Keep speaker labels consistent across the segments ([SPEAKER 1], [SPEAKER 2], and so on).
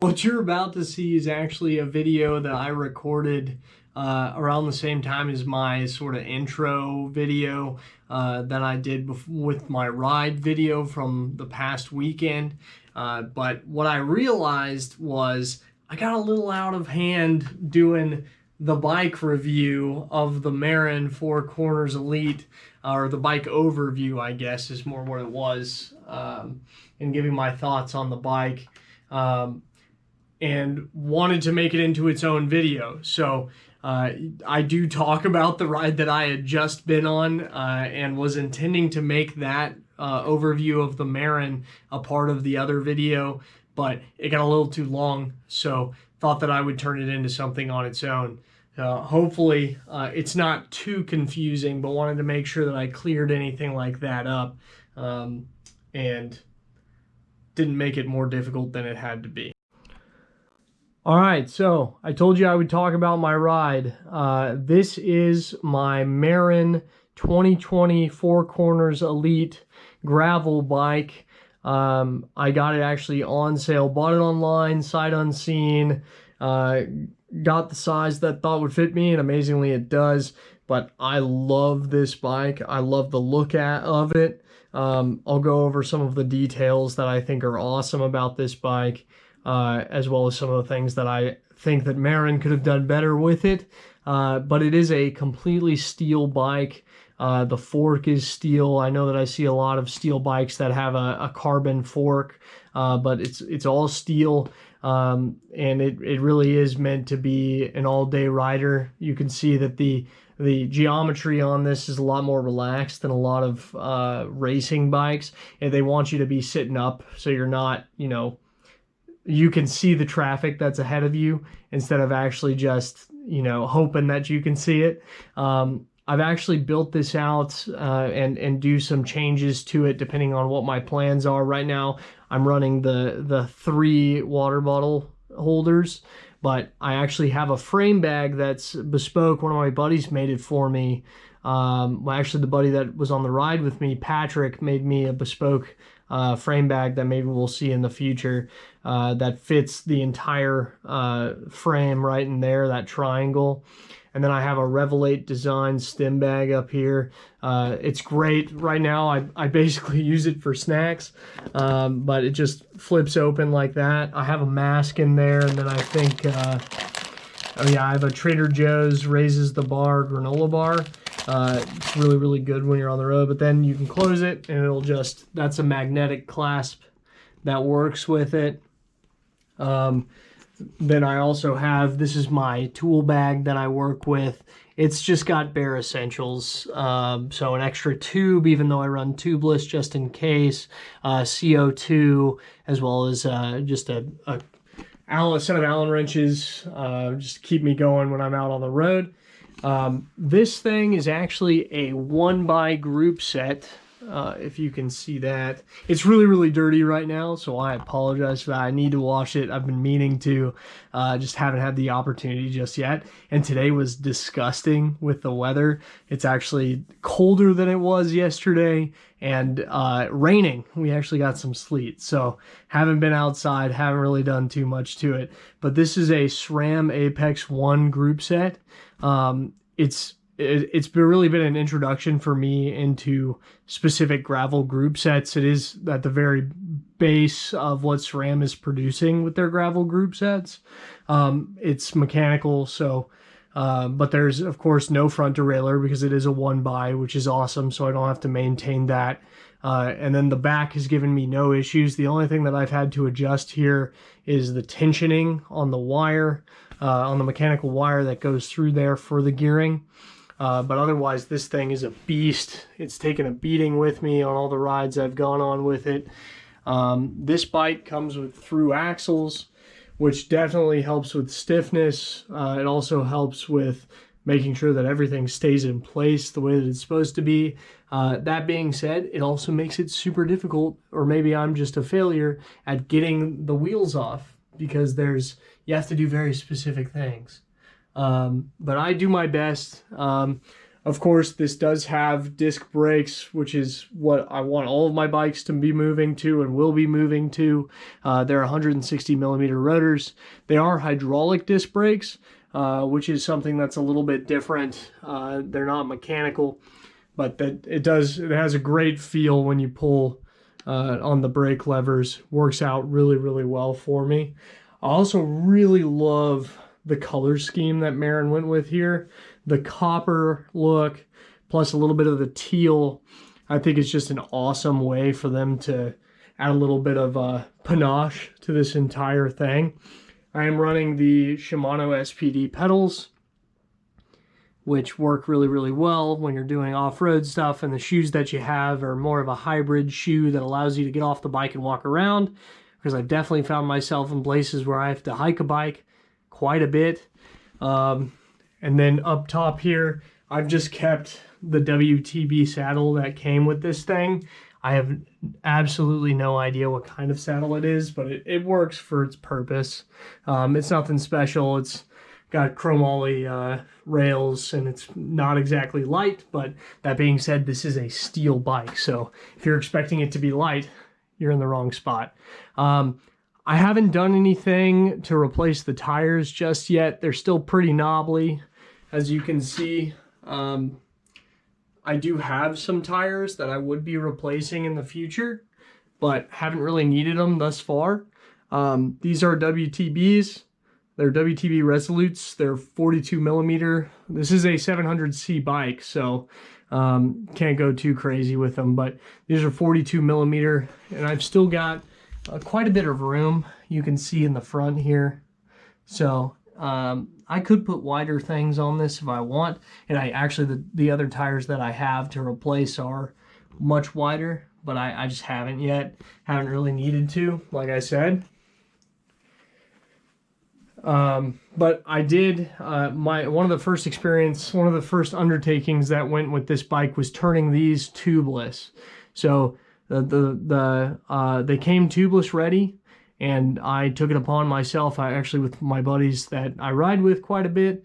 [SPEAKER 1] What you're about to see is actually a video that I recorded around the same time as my sort of intro video that I did with my ride video from the past weekend. But what I realized was I got a little out of hand doing the bike review of the Marin Four Corners Elite, or the bike overview, I guess, is more what it was, and giving my thoughts on the bike. And wanted to make it into its own video. So I do talk about the ride that I had just been on, and was intending to make that overview of the Marin a part of the other video, but it got a little too long, so thought that I would turn it into something on its own. Hopefully it's not too confusing, but wanted to make sure that I cleared anything like that up, and didn't make it more difficult than it had to be. All right, so I told you I would talk about my ride. This is my Marin 2020 Four Corners Elite gravel bike. I got it actually on sale, bought it online, sight unseen, got the size that thought would fit me, and amazingly it does. But I love this bike. I love the look of it. I'll go over some of the details that I think are awesome about this bike, as well as some of the things that I think that Marin could have done better with it. But it is a completely steel bike. The fork is steel. I know that I see a lot of steel bikes that have a carbon fork, but it's all steel, and it really is meant to be an all-day rider. You can see that the geometry on this is a lot more relaxed than a lot of racing bikes, and they want you to be sitting up so you're not, you can see the traffic that's ahead of you instead of actually just, hoping that you can see it. I've actually built this out and do some changes to it depending on what my plans are. Right now, I'm running the 3 water bottle holders, but I actually have a frame bag that's bespoke. One of my buddies made it for me. Well, actually, the buddy that was on the ride with me, Patrick, made me a bespoke frame bag that maybe we'll see in the future, that fits the entire frame right in there, that triangle. And then I have a Revelate design stem bag up here. It's great. Right now I basically use it for snacks, but it just flips open like that. I have a mask in there, and then I think, oh yeah, I have a Trader Joe's Raises the Bar granola bar. It's really, really good when you're on the road, but then you can close it and it'll just, that's a magnetic clasp that works with it. Then I also have, this is my tool bag that I work with. It's just got bare essentials. So an extra tube, even though I run tubeless just in case, CO2, as well as just a set of Allen wrenches, just to keep me going when I'm out on the road. This thing is actually a 1x group set. If you can see that. It's really, really dirty right now, so I apologize for that. I need to wash it. I've been meaning to, just haven't had the opportunity just yet. And today was disgusting with the weather. It's actually colder than it was yesterday, and raining. We actually got some sleet, so haven't been outside, haven't really done too much to it. But this is a SRAM Apex 1 group set. It's really been an introduction for me into specific gravel group sets. It is at the very base of what SRAM is producing with their gravel group sets. It's mechanical, so but there's of course no front derailleur because it is a 1x, which is awesome, so I don't have to maintain that. And then the back has given me no issues. The only thing that I've had to adjust here is the tensioning on the wire, on the mechanical wire that goes through there for the gearing. But otherwise, this thing is a beast. It's taken a beating with me on all the rides I've gone on with it. This bike comes with through axles, which definitely helps with stiffness. It also helps with making sure that everything stays in place the way that it's supposed to be. That being said, it also makes it super difficult, or maybe I'm just a failure at getting the wheels off, because you have to do very specific things. But I do my best. Of course, this does have disc brakes, which is what I want all of my bikes to be moving to and will be moving to. They're 160 millimeter rotors. They are hydraulic disc brakes, which is something that's a little bit different. They're not mechanical, but it has a great feel when you pull on the brake levers. Works out really, really well for me. I also really love the color scheme that Marin went with here. The copper look plus a little bit of the teal, I think it's just an awesome way for them to add a little bit of panache to this entire thing. I am running the Shimano SPD pedals, which work really, really well when you're doing off-road stuff, and the shoes that you have are more of a hybrid shoe that allows you to get off the bike and walk around, because I've definitely found myself in places where I have to hike a bike quite a bit. And then up top here, I've just kept the WTB saddle that came with this thing. I have absolutely no idea what kind of saddle it is, but it works for its purpose. It's nothing special. It's got chromoly rails, and it's not exactly light, but that being said, this is a steel bike, so if you're expecting it to be light, you're in the wrong spot. I haven't done anything to replace the tires just yet. They're still pretty knobbly, as you can see. I do have some tires that I would be replacing in the future, but haven't really needed them thus far. These are WTBs. They're WTB Resolutes. They're 42 millimeter. This is a 700C bike, so can't go too crazy with them, but these are 42 millimeter, and I've still got quite a bit of room, you can see in the front here. So I could put wider things on this if I want, and I actually, the other tires that I have to replace are much wider, but I just haven't yet. Haven't really needed to, like I said. But I did, one of the first undertakings that went with this bike was turning these tubeless. So they came tubeless ready, and I took it upon myself. I actually, with my buddies that I ride with quite a bit,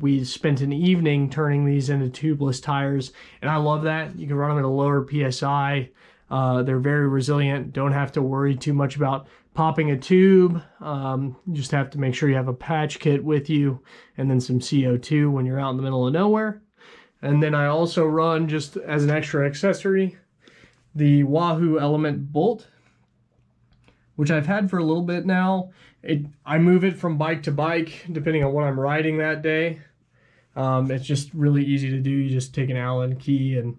[SPEAKER 1] we spent an evening turning these into tubeless tires, and I love that. You can run them at a lower PSI. They're very resilient. Don't have to worry too much about popping a tube. You just have to make sure you have a patch kit with you, and then some CO2 when you're out in the middle of nowhere. And then I also run, just as an extra accessory, the Wahoo Element bolt, which I've had for a little bit now. I move it from bike to bike depending on what I'm riding that day. It's just really easy to do. You just take an Allen key and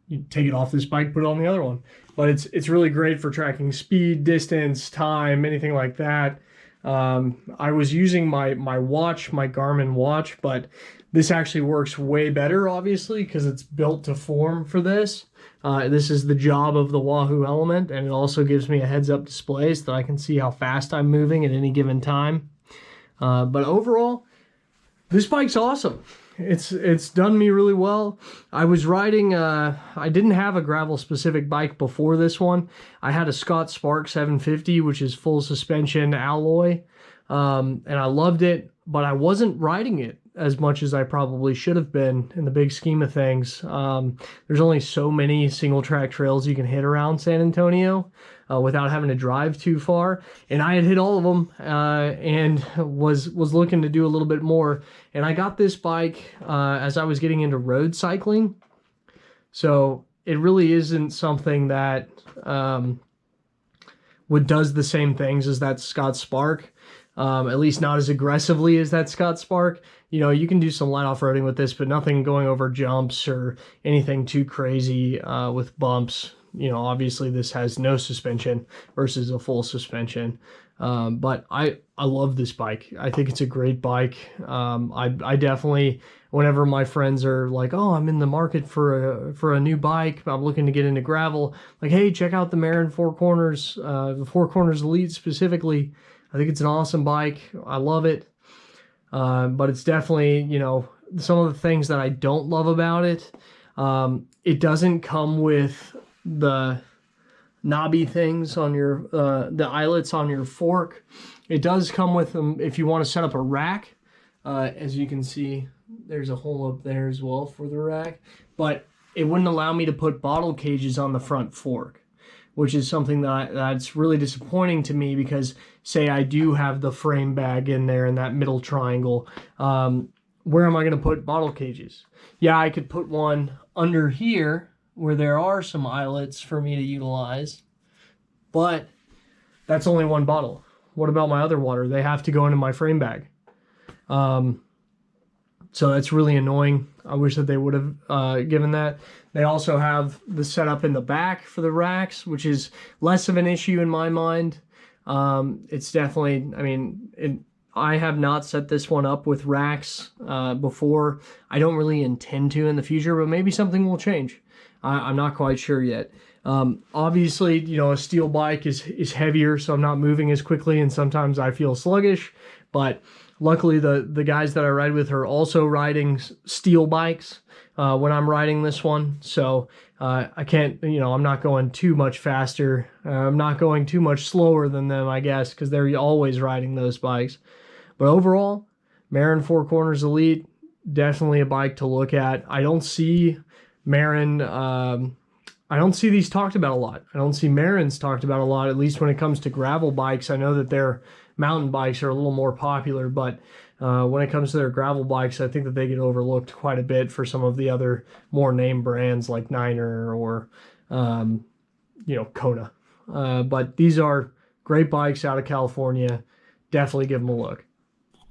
[SPEAKER 1] you take it off this bike, put it on the other one. But it's really great for tracking speed, distance, time, anything like that. I was using my watch, my Garmin watch, but this actually works way better, obviously, because it's built to form for this. This is the job of the Wahoo Element, and it also gives me a heads-up display so that I can see how fast I'm moving at any given time. But overall, this bike's awesome. It's done me really well. I was riding, I didn't have a gravel-specific bike before this one. I had a Scott Spark 750, which is full suspension alloy, and I loved it, but I wasn't riding it as much as I probably should have been in the big scheme of things. There's only so many single track trails you can hit around San Antonio without having to drive too far. And I had hit all of them and was looking to do a little bit more. And I got this bike as I was getting into road cycling. So it really isn't something that does the same things as that Scott Spark. At least not as aggressively as that Scott Spark. You know, you can do some light off-roading with this, but nothing going over jumps or anything too crazy with bumps. You know, obviously this has no suspension versus a full suspension. But I love this bike. I think it's a great bike. I definitely, whenever my friends are like, oh, I'm in the market for a new bike, I'm looking to get into gravel, like, hey, check out the Marin Four Corners, the Four Corners Elite specifically. I think it's an awesome bike. I love it. But it's definitely, you know, some of the things that I don't love about it. It doesn't come with the knobby things on your, the eyelets on your fork. It does come with them if you want to set up a rack. As you can see, There's a hole up there as well for the rack. But it wouldn't allow me to put bottle cages on the front fork, which is something that's really disappointing to me because, say, I do have the frame bag in there in that middle triangle. Where am I going to put bottle cages? Yeah, I could put one under here where there are some eyelets for me to utilize, but that's only one bottle. What about my other water? They have to go into my frame bag. So that's really annoying. I wish that they would have given that. They also have the setup in the back for the racks, which is less of an issue in my mind. It's definitely, I mean, I have not set this one up with racks before. I don't really intend to in the future, but maybe something will change. I'm not quite sure yet. Obviously, you know, a steel bike is heavier, so I'm not moving as quickly, and sometimes I feel sluggish. But luckily, the guys that I ride with are also riding steel bikes when I'm riding this one. So I can't, you know, I'm not going too much faster. I'm not going too much slower than them, I guess, because they're always riding those bikes. But overall, Marin Four Corners Elite, definitely a bike to look at. I don't see Marin, I don't see these talked about a lot. I don't see Marin's talked about a lot, at least when it comes to gravel bikes. I know that their mountain bikes are a little more popular, but when it comes to their gravel bikes, I think that they get overlooked quite a bit for some of the other more name brands like Niner or, you know, Kona. But these are great bikes out of California. Definitely give them a look.